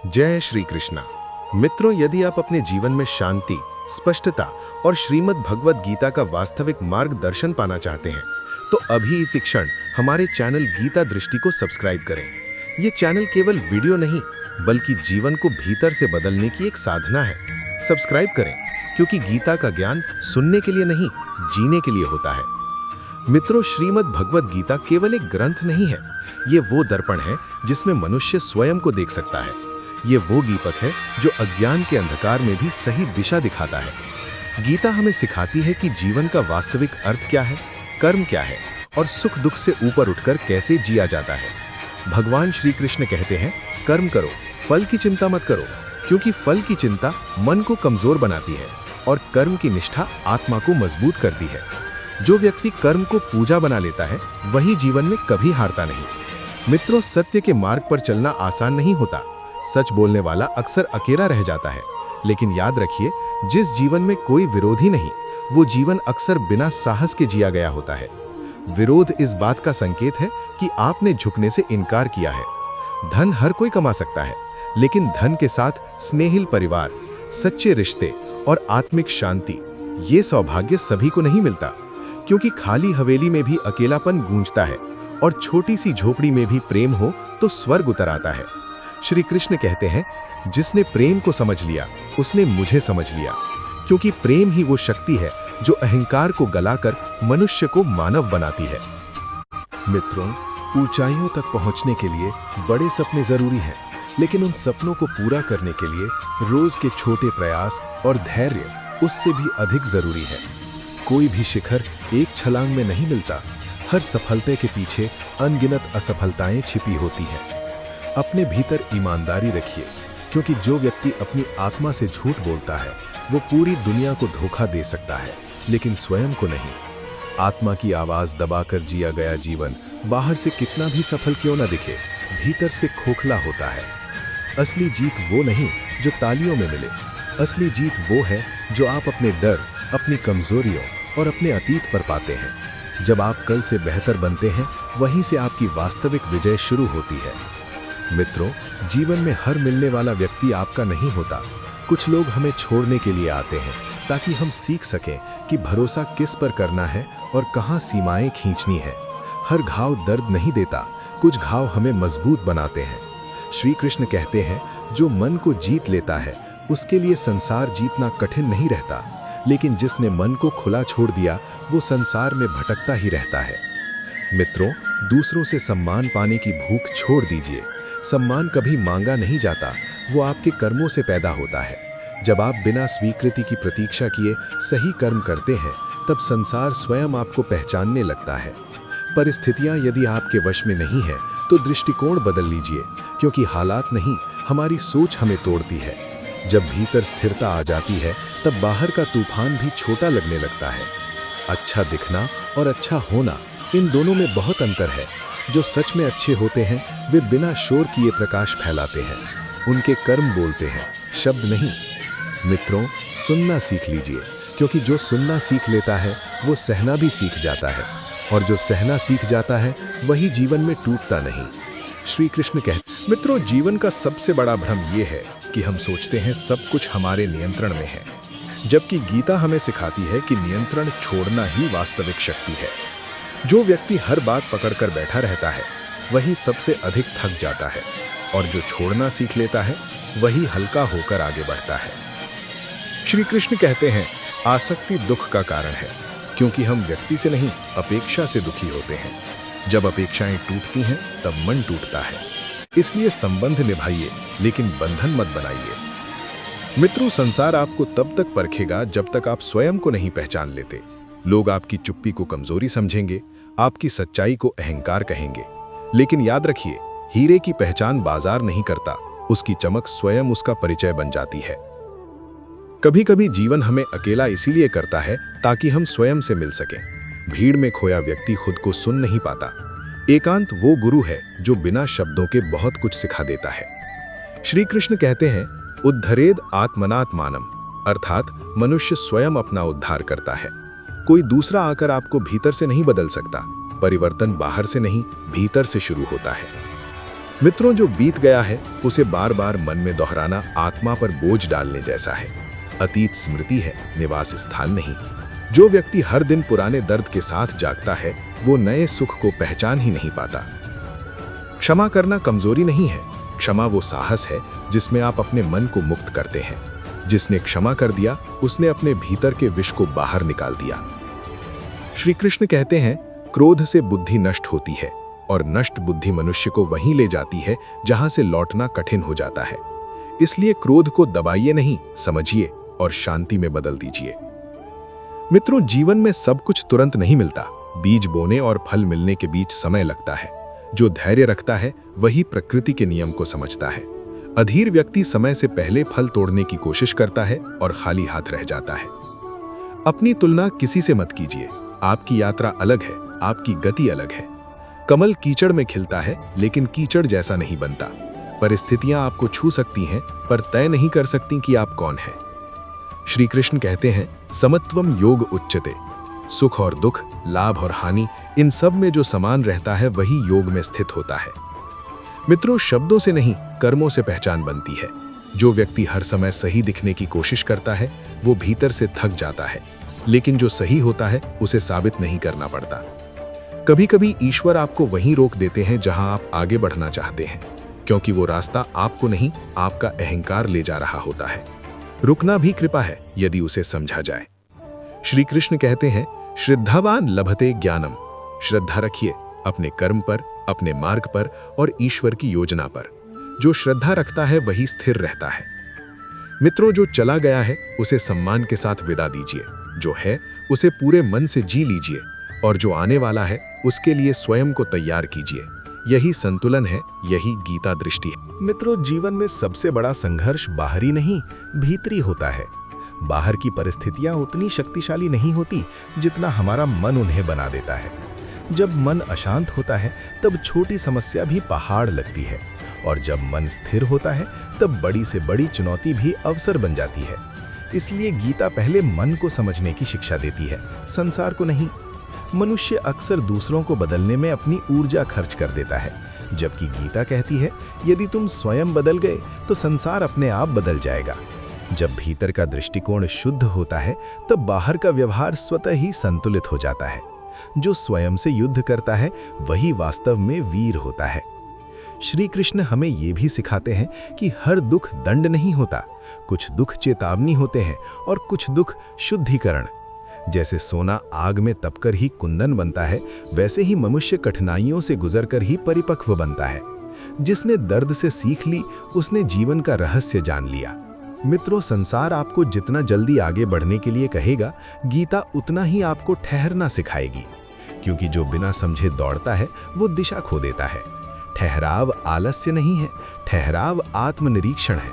जय श्री कृष्णा। मित्रों, यदि आप अपने जीवन में शांति, स्पष्टता और श्रीमद् भगवद गीता का वास्तविक मार्गदर्शन पाना चाहते हैं, तो अभी इसी क्षण हमारे चैनल गीता दृष्टि को सब्सक्राइब करें। ये चैनल केवल वीडियो नहीं, बल्कि जीवन को भीतर से बदलने की एक साधना है। सब्सक्राइब करें, क्योंकि गीता का ज्ञान सुनने के लिए नहीं, जीने के लिए होता है। मित्रों, श्रीमद् भगवद गीता केवल एक ग्रंथ नहीं है, ये वो दर्पण है जिसमें मनुष्य स्वयं को देख सकता है। ये वो दीपक है जो अज्ञान के अंधकार में भी सही दिशा दिखाता है। गीता हमें सिखाती है कि जीवन का वास्तविक अर्थ क्या है, कर्म क्या है और सुख दुख से ऊपर उठकर कैसे जिया जाता है। भगवान श्री कृष्ण कहते हैं, कर्म करो, फल की चिंता मत करो, क्योंकि फल की चिंता मन को कमजोर बनाती है और कर्म की निष्ठा आत्मा को मजबूत करती है। जो व्यक्ति कर्म को पूजा बना लेता है, वही जीवन में कभी हारता नहीं। मित्रों, सत्य के मार्ग पर चलना आसान नहीं होता। सच बोलने वाला अक्सर अकेला रह जाता है, लेकिन याद रखिए, जिस जीवन में कोई विरोधी नहीं, वो जीवन अक्सर बिना साहस के जिया गया होता है। विरोध इस बात का संकेत है कि आपने झुकने से इनकार किया है। धन हर कोई कमा सकता है, लेकिन धन के साथ स्नेहिल परिवार, सच्चे रिश्ते और आत्मिक शांति, ये सौभाग्य सभी को नहीं मिलता, क्योंकि खाली हवेली में भी अकेलापन गूंजता है और छोटी सी झोपड़ी में भी प्रेम हो तो स्वर्ग उतर आता है। श्री कृष्ण कहते हैं, जिसने प्रेम को समझ लिया, उसने मुझे समझ लिया, क्योंकि प्रेम ही वो शक्ति है जो अहंकार को गलाकर मनुष्य को मानव बनाती है। मित्रों, ऊंचाइयों तक पहुंचने के लिए बड़े सपने जरूरी हैं, लेकिन उन सपनों को पूरा करने के लिए रोज के छोटे प्रयास और धैर्य उससे भी अधिक जरूरी है। कोई भी शिखर एक छलांग में नहीं मिलता। हर सफलता के पीछे अनगिनत असफलताएं छिपी होती हैं। अपने भीतर ईमानदारी रखिए, क्योंकि जो व्यक्ति अपनी आत्मा से झूठ बोलता है, वो पूरी दुनिया को धोखा दे सकता है, लेकिन स्वयं को नहीं। आत्मा की आवाज दबाकर जिया गया जीवन बाहर से कितना भी सफल क्यों न दिखे, भीतर से खोखला होता है। असली जीत वो नहीं जो तालियों में मिले। असली जीत वो है जो आप अपने डर, अपनी कमजोरियों और अपने अतीत पर पाते हैं। जब आप कल से बेहतर बनते हैं, वहीं से आपकी वास्तविक विजय शुरू होती है। मित्रों, जीवन में हर मिलने वाला व्यक्ति आपका नहीं होता। कुछ लोग हमें छोड़ने के लिए आते हैं, ताकि हम सीख सकें कि भरोसा किस पर करना है और कहां सीमाएं खींचनी है। हर घाव दर्द नहीं देता, कुछ घाव हमें मजबूत बनाते हैं। श्री कृष्ण कहते हैं, जो मन को जीत लेता है, उसके लिए संसार जीतना कठिन नहीं रहता, लेकिन जिसने मन को खुला छोड़ दिया, वो संसार में भटकता ही रहता है। मित्रों, दूसरों से सम्मान पाने की भूख छोड़ दीजिए। सम्मान कभी मांगा नहीं जाता, वो आपके कर्मों से पैदा होता है। जब आप बिना स्वीकृति की प्रतीक्षा किए सही कर्म करते हैं, तब संसार स्वयं आपको पहचानने लगता है। परिस्थितियां यदि आपके वश में नहीं है, तो दृष्टिकोण बदल लीजिए, क्योंकि हालात नहीं, हमारी सोच हमें तोड़ती है। जब भीतर स्थिरता आ जाती है, तब बाहर का तूफान भी छोटा लगने लगता है। अच्छा दिखना और अच्छा होना, इन दोनों में बहुत अंतर है। जो सच में अच्छे होते हैं, वे बिना शोर किए प्रकाश फैलाते हैं। उनके कर्म बोलते हैं, शब्द नहीं। मित्रों, सुनना सीख लीजिए, क्योंकि जो सुनना सीख लेता है, वो सहना भी सीख जाता है, और जो सहना सीख जाता है, वही जीवन में टूटता नहीं। श्री कृष्ण कहते, मित्रों, जीवन का सबसे बड़ा भ्रम ये है कि हम सोचते हैं सब कुछ हमारे नियंत्रण में है, जबकि गीता हमें सिखाती है कि नियंत्रण छोड़ना ही वास्तविक शक्ति है। जो व्यक्ति हर बात पकड़कर बैठा रहता है, वही सबसे अधिक थक जाता है, और जो छोड़ना सीख लेता है, वही हल्का होकर आगे बढ़ता है। श्री कृष्ण कहते हैं, आसक्ति दुख का कारण है, क्योंकि हम व्यक्ति से नहीं, अपेक्षा से दुखी होते हैं। जब अपेक्षाएं टूटती हैं, तब मन टूटता है। इसलिए संबंध निभाइए, लेकिन बंधन मत बनाइए। मित्रों, संसार आपको तब तक परखेगा जब तक आप स्वयं को नहीं पहचान लेते। लोग आपकी चुप्पी को कमजोरी समझेंगे, आपकी सच्चाई को अहंकार कहेंगे, लेकिन याद रखिए, हीरे की पहचान बाजार नहीं करता, उसकी चमक स्वयं उसका परिचय बन जाती है। कभी कभी जीवन हमें अकेला इसीलिए करता है ताकि हम स्वयं से मिल सकें। भीड़ में खोया व्यक्ति खुद को सुन नहीं पाता। एकांत वो गुरु है जो बिना शब्दों के बहुत कुछ सिखा देता है। श्री कृष्ण कहते हैं, उद्धरेद आत्मनात्मानम, अर्थात मनुष्य स्वयं अपना उद्धार करता है। कोई दूसरा आकर आपको भीतर से नहीं बदल सकता। परिवर्तन बाहर से नहीं, भीतर से शुरू होता है। मित्रों, जो बीत गया है उसे बार बार मन में दोहराना आत्मा पर बोझ डालने जैसा है। अतीत स्मृति है, निवास स्थान नहीं। जो व्यक्ति हर दिन पुराने दर्द के साथ जागता है वो नए सुख को पहचान ही नहीं पाता। क्षमा करना कमजोरी नहीं है, क्षमा वो साहस है जिसमें आप अपने मन को मुक्त करते हैं। जिसने क्षमा कर दिया उसने अपने भीतर के विष को बाहर निकाल दिया। श्री कृष्ण कहते हैं, क्रोध से बुद्धि नष्ट होती है और नष्ट बुद्धि मनुष्य को वहीं ले जाती है जहां से लौटना कठिन हो जाता है। इसलिए क्रोध को दबाइए नहीं, समझिए और शांति में बदल दीजिए। मित्रों, जीवन में सब कुछ तुरंत नहीं मिलता। बीज बोने और फल मिलने के बीच समय लगता है। जो धैर्य रखता है वही प्रकृति के नियम को समझता है। अधीर व्यक्ति समय से पहले फल तोड़ने की कोशिश करता है और खाली हाथ रह जाता है। अपनी तुलना किसी से मत कीजिए। आपकी यात्रा अलग है, आपकी गति अलग है। कमल कीचड़ में खिलता है लेकिन कीचड़ जैसा नहीं बनता। परिस्थितियां आपको छू सकती हैं पर तय नहीं कर सकती कि आप कौन हैं। श्री कृष्ण कहते हैं, समत्वम योग उच्यते। सुख और दुख, लाभ और हानि, इन सब में जो समान रहता है वही योग में स्थित होता है। मित्रों, शब्दों से नहीं कर्मों से पहचान बनती है। जो व्यक्ति हर समय सही दिखने की कोशिश करता है वो भीतर से थक जाता है, लेकिन जो सही होता है उसे साबित नहीं करना पड़ता। कभी कभी ईश्वर आपको वहीं रोक देते हैं जहां आप आगे बढ़ना चाहते हैं, क्योंकि वो रास्ता आपको नहीं आपका अहंकार ले जा रहा होता है। रुकना भी कृपा है यदि उसे समझा जाए। श्री कृष्ण कहते हैं, श्रद्धावान लभते ज्ञानम। श्रद्धा रखिए अपने कर्म पर, अपने मार्ग पर और ईश्वर की योजना पर। जो श्रद्धा रखता है वही स्थिर रहता है। मित्रों, जो चला गया है उसे सम्मान के साथ विदा दीजिए। जो है उसे पूरे मन से जी लीजिए और जो आने वाला है उसके लिए स्वयं को तैयार कीजिए। यही संतुलन है, यही गीता दृष्टि है। मित्रों, जीवन में सबसे बड़ा संघर्ष बाहरी नहीं भीतरी होता है। बाहर की परिस्थितियां उतनी शक्तिशाली नहीं होती जितना हमारा मन उन्हें बना देता है। जब मन अशांत होता है तब छोटी समस्या भी पहाड़ लगती है, और जब मन स्थिर होता है तब बड़ी से बड़ी चुनौती भी अवसर बन जाती है। इसलिए गीता पहले मन को समझने की शिक्षा देती है, संसार को नहीं। मनुष्य अक्सर दूसरों को बदलने में अपनी ऊर्जा खर्च कर देता है, जबकि गीता कहती है, यदि तुम स्वयं बदल गए तो संसार अपने आप बदल जाएगा। जब भीतर का दृष्टिकोण शुद्ध होता है तब बाहर का व्यवहार स्वतः ही संतुलित हो जाता है। जो स्वयं से युद्ध करता है वही वास्तव में वीर होता है। श्री कृष्ण हमें ये भी सिखाते हैं कि हर दुख दंड नहीं होता। कुछ दुख चेतावनी होते हैं और कुछ दुख शुद्धिकरण। जैसे सोना आग में तपकर ही कुंदन बनता है, वैसे ही मनुष्य कठिनाइयों से गुजरकर ही परिपक्व बनता है। जिसने दर्द से सीख ली उसने जीवन का रहस्य जान लिया। मित्रों, संसार आपको जितना जल्दी आगे बढ़ने के लिए कहेगा, गीता उतना ही आपको ठहरना सिखाएगी। क्योंकि जो बिना समझे दौड़ता है वो दिशा खो देता है। ठहराव आलस्य नहीं है, ठहराव आत्मनिरीक्षण है।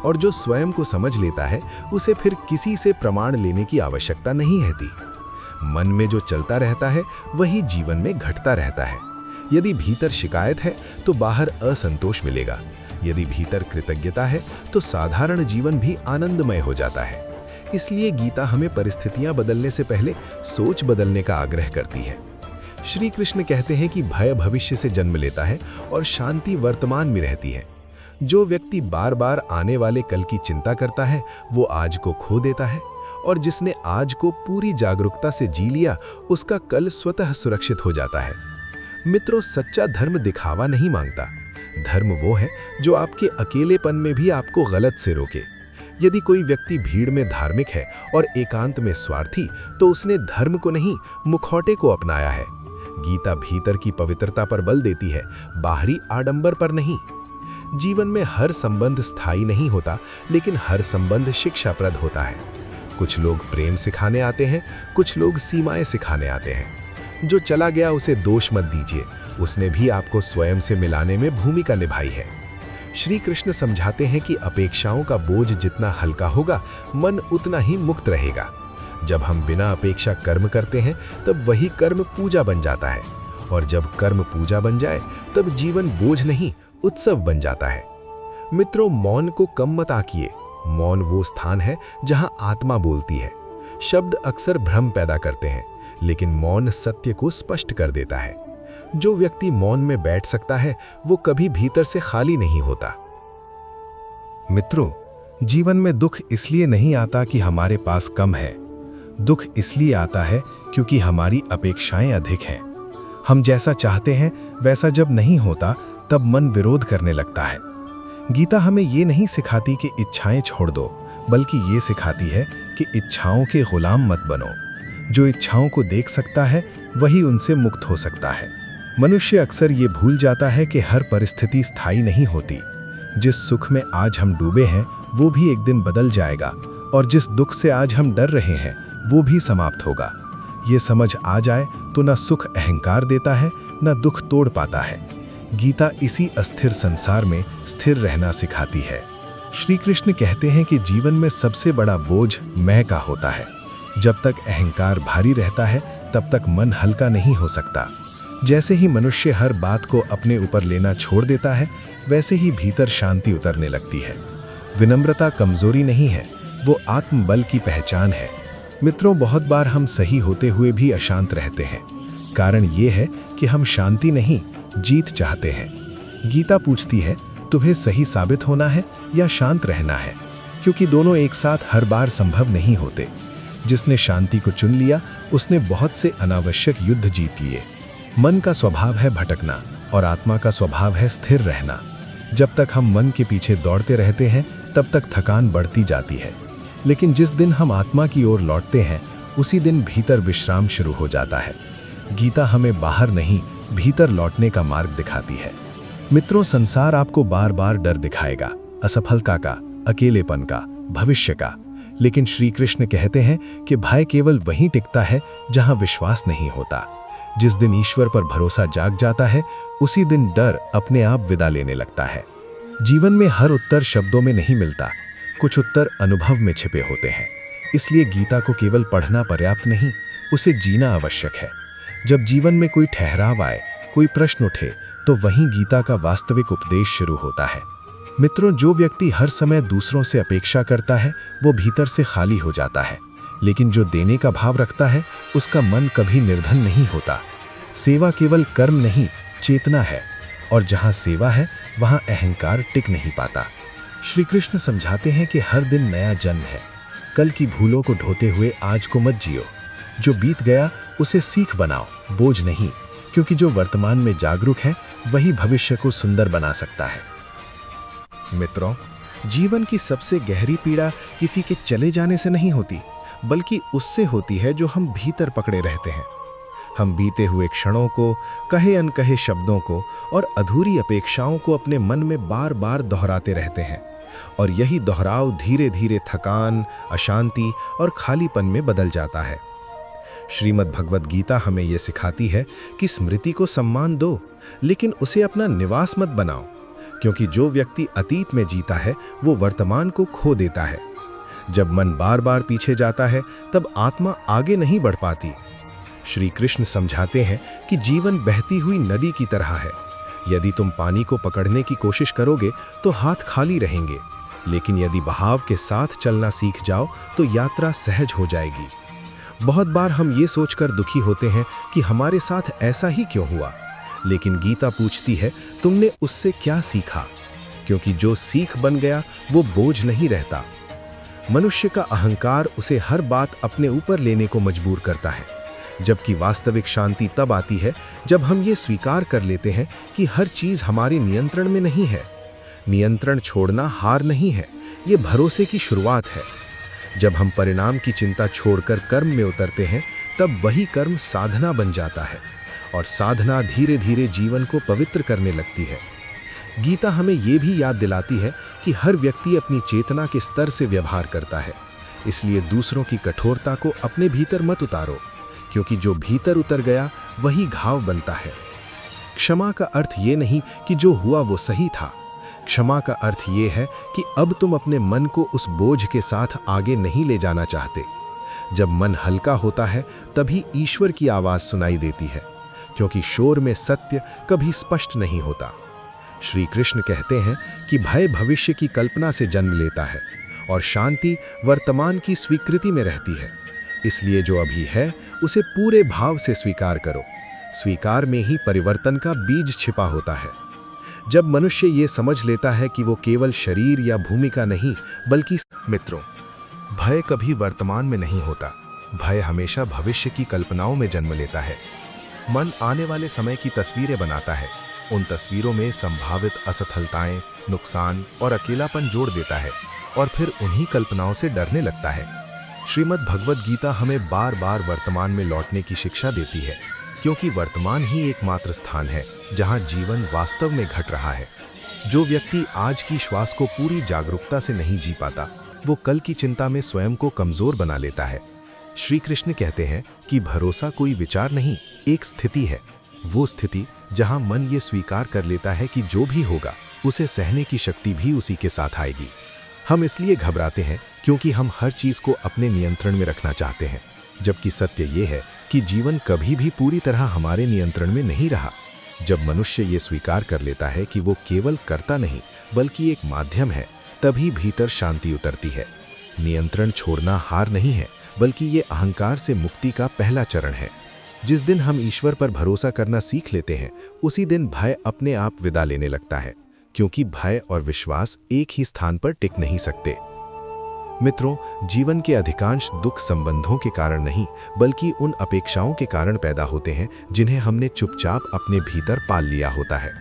और जो स्वयं को समझ लेता है उसे फिर किसी से प्रमाण लेने की आवश्यकता नहीं रहती। मन में जो चलता रहता है वही जीवन में घटता रहता है। यदि भीतर शिकायत है तो बाहर असंतोष मिलेगा। यदि भीतर कृतज्ञता है तो साधारण जीवन भी आनंदमय हो जाता है। इसलिए गीता हमें परिस्थितियां बदलने से पहले सोच बदलने का आग्रह करती है। श्री कृष्ण कहते हैं कि भय भविष्य से जन्म लेता है और शांति वर्तमान में रहती है। जो व्यक्ति बार बार आने वाले कल की चिंता करता है वो आज को खो देता है, और जिसने आज को पूरी जागरूकता से जी लिया उसका कल स्वतः सुरक्षित हो जाता है। मित्रों, सच्चा धर्म दिखावा नहीं मांगता। धर्म वो है जो आपके अकेलेपन में भी आपको गलत से रोके। यदि कोई व्यक्ति भीड़ में धार्मिक है और एकांत में स्वार्थी, तो उसने धर्म को नहीं मुखौटे को अपनाया है। गीता भीतर की पवित्रता पर बल देती है, बाहरी आडंबर पर नहीं। जीवन में हर संबंध स्थायी नहीं होता, लेकिन हर संबंध शिक्षाप्रद होता है। कुछ लोग प्रेम सिखाने आते हैं, कुछ लोग सीमाएं सिखाने आते हैं। जो चला गया उसे दोष मत दीजिए, उसने भी आपको स्वयं से मिलाने में भूमिका निभाई है। श्री कृष्ण समझाते हैं कि अपेक्षाओं का बोझ जितना हल्का होगा, मन उतना ही मुक्त रहेगा। जब हम बिना अपेक्षा कर्म करते हैं तब वही कर्म पूजा बन जाता है, और जब कर्म पूजा बन जाए तब जीवन बोझ नहीं उत्सव बन जाता है। मित्रों, मौन को कम मत आकिए। मौन वो स्थान है जहां आत्मा बोलती है। शब्द अक्सर भ्रम पैदा करते हैं, लेकिन मौन सत्य को स्पष्ट कर देता है। जो व्यक्ति मौन में बैठ सकता है वो कभी भीतर से खाली नहीं होता। मित्रों, जीवन में दुख इसलिए नहीं आता कि हमारे पास कम है। दुख इसलिए आता है क्योंकि हमारी अपेक्षाएं अधिक हैं। हम जैसा चाहते हैं वैसा जब नहीं होता तब मन विरोध करने लगता है। गीता हमें ये नहीं सिखाती कि इच्छाएं छोड़ दो, बल्कि ये सिखाती है कि इच्छाओं के गुलाम मत बनो। जो इच्छाओं को देख सकता है वही उनसे मुक्त हो सकता है। मनुष्य अक्सर ये भूल जाता है कि हर परिस्थिति स्थायी नहीं होती। जिस सुख में आज हम डूबे हैं वो भी एक दिन बदल जाएगा, और जिस दुख से आज हम डर रहे हैं वो भी समाप्त होगा। ये समझ आ जाए तो न सुख अहंकार देता है, न दुख तोड़ पाता है। गीता इसी अस्थिर संसार में स्थिर रहना सिखाती है। श्री कृष्ण कहते हैं कि जीवन में सबसे बड़ा बोझ मैं का होता है। जब तक अहंकार भारी रहता है तब तक मन हल्का नहीं हो सकता। जैसे ही मनुष्य हर बात को अपने ऊपर लेना छोड़ देता है, वैसे ही भीतर शांति उतरने लगती है। विनम्रता कमजोरी नहीं है, वो आत्मबल की पहचान है। मित्रों, बहुत बार हम सही होते हुए भी अशांत रहते हैं। कारण ये है कि हम शांति नहीं, जीत चाहते हैं। गीता पूछती है, तुम्हें सही साबित होना है या शांत रहना है? क्योंकि दोनों एक साथ हर बार संभव नहीं होते। जिसने शांति को चुन लिया उसने बहुत से अनावश्यक युद्ध जीत लिए। मन का स्वभाव है भटकना और आत्मा का स्वभाव है स्थिर रहना। जब तक हम मन के पीछे दौड़ते रहते हैं तब तक थकान बढ़ती जाती है, लेकिन जिस दिन हम आत्मा की ओर लौटते हैं उसी दिन भीतर विश्राम शुरू हो जाता है। गीता हमें बाहर नहीं, भीतर लौटने का मार्ग दिखाती है। मित्रों, संसार आपको बार बार डर दिखाएगा, असफलता का, अकेलेपन का, भविष्य का। लेकिन श्री कृष्ण कहते हैं कि भय केवल वहीं टिकता है जहां विश्वास नहीं होता। जिस दिन ईश्वर पर भरोसा जाग जाता है उसी दिन डर अपने आप विदा लेने लगता है। जीवन में हर उत्तर शब्दों में नहीं मिलता, कुछ उत्तर अनुभव में छिपे होते हैं। इसलिए गीता को केवल पढ़ना पर्याप्त नहीं, उसे जीना आवश्यक है। जब जीवन में कोई ठहराव आए, कोई प्रश्न उठे, तो वहीं गीता का वास्तविक उपदेश शुरू होता है। मित्रों, जो व्यक्ति हर समय दूसरों से अपेक्षा करता है वो भीतर से खाली हो जाता है, लेकिन जो देने का भाव रखता है उसका मन कभी निर्धन नहीं होता। सेवा केवल कर्म नहीं, चेतना है, और जहां सेवा है वहां अहंकार टिक नहीं पाता। श्री कृष्ण समझाते हैं कि हर दिन नया जन्म है। कल की भूलों को ढोते हुए आज को मत जियो। जो बीत गया उसे सीख बनाओ, बोझ नहीं, क्योंकि जो वर्तमान में जागरूक है वही भविष्य को सुंदर बना सकता है। मित्रों, जीवन की सबसे गहरी पीड़ा किसी के चले जाने से नहीं होती, बल्कि उससे होती है जो हम भीतर पकड़े रहते हैं। हम बीते हुए क्षणों को, कहे अनकहे शब्दों को और अधूरी अपेक्षाओं को अपने मन में बार बार दोहराते रहते हैं, और यही दोहराव धीरे धीरे थकान, अशांति और खालीपन में बदल जाता है। श्रीमद् भगवद गीता हमें यह सिखाती है कि स्मृति को सम्मान दो, लेकिन उसे अपना निवास मत बनाओ, क्योंकि जो व्यक्ति अतीत में जीता है वो वर्तमान को खो देता है। जब मन बार बार पीछे जाता है तब आत्मा आगे नहीं बढ़ पाती। श्री कृष्ण समझाते हैं कि जीवन बहती हुई नदी की तरह है। यदि तुम पानी को पकड़ने की कोशिश करोगे तो हाथ खाली रहेंगे, लेकिन यदि बहाव के साथ चलना सीख जाओ तो यात्रा सहज हो जाएगी। बहुत बार हम ये सोचकर दुखी होते हैं कि हमारे साथ ऐसा ही क्यों हुआ, लेकिन गीता पूछती है, तुमने उससे क्या सीखा? क्योंकि जो सीख बन गया वो बोझ नहीं रहता। मनुष्य का अहंकार उसे हर बात अपने ऊपर लेने को मजबूर करता है, जबकि वास्तविक शांति तब आती है जब हम ये स्वीकार कर लेते हैं कि हर चीज हमारे नियंत्रण में नहीं है। नियंत्रण छोड़ना हार नहीं है, ये भरोसे की शुरुआत है। जब हम परिणाम की चिंता छोड़कर कर्म में उतरते हैं तब वही कर्म साधना बन जाता है, और साधना धीरे धीरे जीवन को पवित्र करने लगती है। गीता हमें ये भी याद दिलाती है कि हर व्यक्ति अपनी चेतना के स्तर से व्यवहार करता है, इसलिए दूसरों की कठोरता को अपने भीतर मत उतारो, क्योंकि जो भीतर उतर गया वही घाव बनता है। क्षमा का अर्थ ये नहीं कि जो हुआ वो सही था। क्षमा का अर्थ ये है कि अब तुम अपने मन को उस बोझ के साथ आगे नहीं ले जाना चाहते। जब मन हल्का होता है तभी ईश्वर की आवाज सुनाई देती है, क्योंकि शोर में सत्य कभी स्पष्ट नहीं होता। श्री कृष्ण कहते हैं कि भय भविष्य की कल्पना से जन्म लेता है और शांति वर्तमान की स्वीकृति में रहती है। इसलिए जो अभी है उसे पूरे भाव से स्वीकार करो। स्वीकार में ही परिवर्तन का बीज छिपा होता है। जब मनुष्य ये समझ लेता है कि वो केवल शरीर या भूमिका नहीं बल्कि मित्रों, भय कभी वर्तमान में नहीं होता। भय हमेशा भविष्य की कल्पनाओं में जन्म लेता है। मन आने वाले समय की तस्वीरें बनाता है। उन तस्वीरों में संभावित असफलताएं, नुकसान और अकेलापन जोड़ देता है और फिर उन्हीं कल्पनाओं से डरने लगता है। श्रीमद् भगवद गीता हमें बार बार वर्तमान में लौटने की शिक्षा देती है, क्योंकि वर्तमान ही एकमात्र स्थान है जहां जीवन वास्तव में घट रहा है। जो व्यक्ति आज की श्वास को पूरी जागरूकता से नहीं जी पाता, वो कल की चिंता में स्वयं को कमजोर बना लेता है। श्री कृष्ण कहते हैं कि भरोसा कोई विचार नहीं, एक स्थिति है। वो स्थिति जहां मन ये स्वीकार कर लेता है कि जो भी होगा उसे सहने की शक्ति भी उसी के साथ आएगी। हम इसलिए घबराते हैं क्योंकि हम हर चीज को अपने नियंत्रण में रखना चाहते हैं, जबकि सत्य ये है कि जीवन कभी भी पूरी तरह हमारे नियंत्रण में नहीं रहा। जब मनुष्य ये स्वीकार कर लेता है कि वो केवल कर्ता नहीं बल्कि एक माध्यम है, तभी भीतर शांति उतरती है। नियंत्रण छोड़ना हार नहीं है, बल्कि ये अहंकार से मुक्ति का पहला चरण है। जिस दिन हम ईश्वर पर भरोसा करना सीख लेते हैं, उसी दिन भय अपने आप विदा लेने लगता है, क्योंकि भय और विश्वास एक ही स्थान पर टिक नहीं सकते। मित्रों, जीवन के अधिकांश दुख संबंधों के कारण नहीं बल्कि उन अपेक्षाओं के कारण पैदा होते हैं जिन्हें हमने चुपचाप अपने भीतर पाल लिया होता है।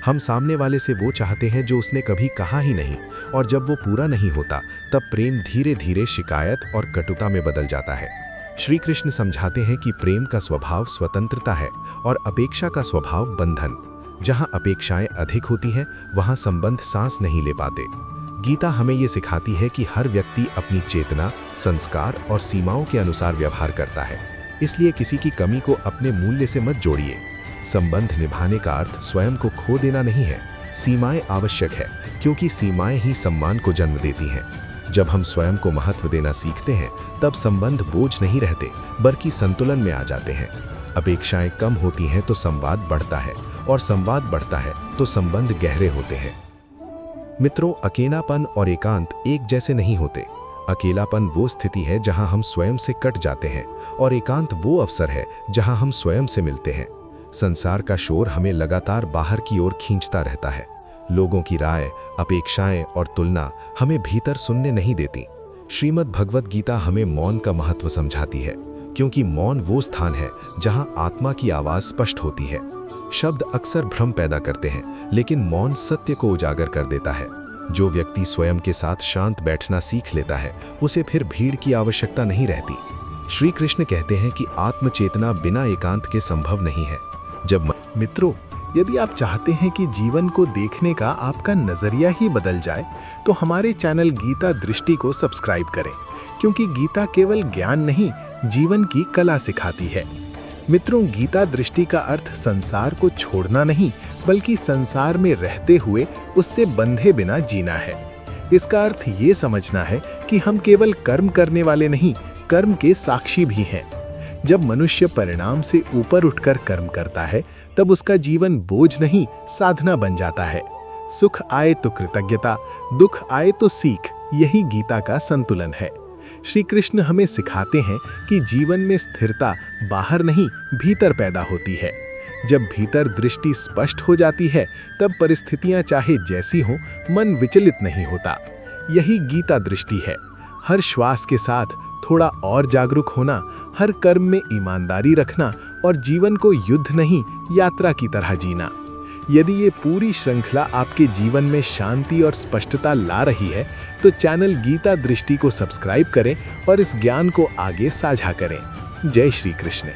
हम सामने वाले से वो चाहते हैं जो उसने कभी कहा ही नहीं, और जब वो पूरा नहीं होता तब प्रेम धीरे धीरे शिकायत और कटुता में बदल जाता है। श्री कृष्ण समझाते हैं कि प्रेम का स्वभाव स्वतंत्रता है और अपेक्षा का स्वभाव बंधन। जहां अपेक्षाएं अधिक होती हैं, वहां संबंध सांस नहीं ले पाते। गीता हमें ये सिखाती है कि हर व्यक्ति अपनी चेतना, संस्कार और सीमाओं के अनुसार व्यवहार करता है। इसलिए किसी की कमी को अपने मूल्य से मत जोड़िए। संबंध निभाने का अर्थ स्वयं को खो देना नहीं है। सीमाएं आवश्यक है, क्योंकि सीमाएं ही सम्मान को जन्म देती हैं। जब हम स्वयं को महत्व देना सीखते हैं, तब संबंध बोझ नहीं रहते बल्कि संतुलन में आ जाते हैं। अपेक्षाएं कम होती हैं तो संवाद बढ़ता है, और संवाद बढ़ता है तो संबंध गहरे होते हैं। मित्रों, अकेलापन और एकांत एक जैसे नहीं होते। अकेलापन वो स्थिति है जहां हम स्वयं से कट जाते हैं, और एकांत वो अवसर है जहां हम स्वयं से मिलते हैं। संसार का शोर हमें लगातार बाहर की ओर खींचता रहता है। लोगों की राय, अपेक्षाएं और तुलना हमें भीतर सुनने नहीं देती। श्रीमद् भगवद गीता हमें मौन का महत्व समझाती है, क्योंकि मौन वो स्थान है जहां आत्मा की आवाज स्पष्ट होती है। शब्द अक्सर भ्रम पैदा करते हैं, लेकिन मौन सत्य को उजागर कर देता है। जो व्यक्ति स्वयं के साथ शांत बैठना सीख लेता है, उसे फिर भीड़ की आवश्यकता नहीं रहती। श्री कृष्ण कहते हैं कि आत्मचेतना बिना एकांत के संभव नहीं है। मित्रों, यदि आप चाहते हैं कि जीवन को देखने का आपका नजरिया ही बदल जाए, तो हमारे चैनल गीता दृष्टि को सब्सक्राइब करें, क्योंकि गीता केवल ज्ञान नहीं, जीवन की कला सिखाती है। मित्रों, गीता दृष्टि का अर्थ संसार को छोड़ना नहीं, बल्कि संसार में रहते हुए उससे बंधे बिना जीना है। इसका अर्थ ये समझना है कि हम केवल कर्म करने वाले नहीं, कर्म के साक्षी भी हैं। जब मनुष्य परिणाम से ऊपर उठकर कर्म करता है, तब उसका जीवन बोझ नहीं, साधना बन जाता है। सुख आए तो कृतज्ञता, दुख आए तो सीख, यही गीता का संतुलन है। श्री कृष्ण हमें सिखाते हैं कि जीवन में स्थिरता बाहर नहीं, भीतर पैदा होती है। जब भीतर दृष्टि स्पष्ट हो जाती है, तब परिस्थितियां चाहे जैसी हों, मन विचलित नहीं होता। यही गीता दृष्टि है। हर श्वास के साथ थोड़ा और जागरूक होना, हर कर्म में ईमानदारी रखना और जीवन को युद्ध नहीं, यात्रा की तरह जीना। यदि ये पूरी श्रृंखला आपके जीवन में शांति और स्पष्टता ला रही है, तो चैनल गीता दृष्टि को सब्सक्राइब करें और इस ज्ञान को आगे साझा करें। जय श्री कृष्ण।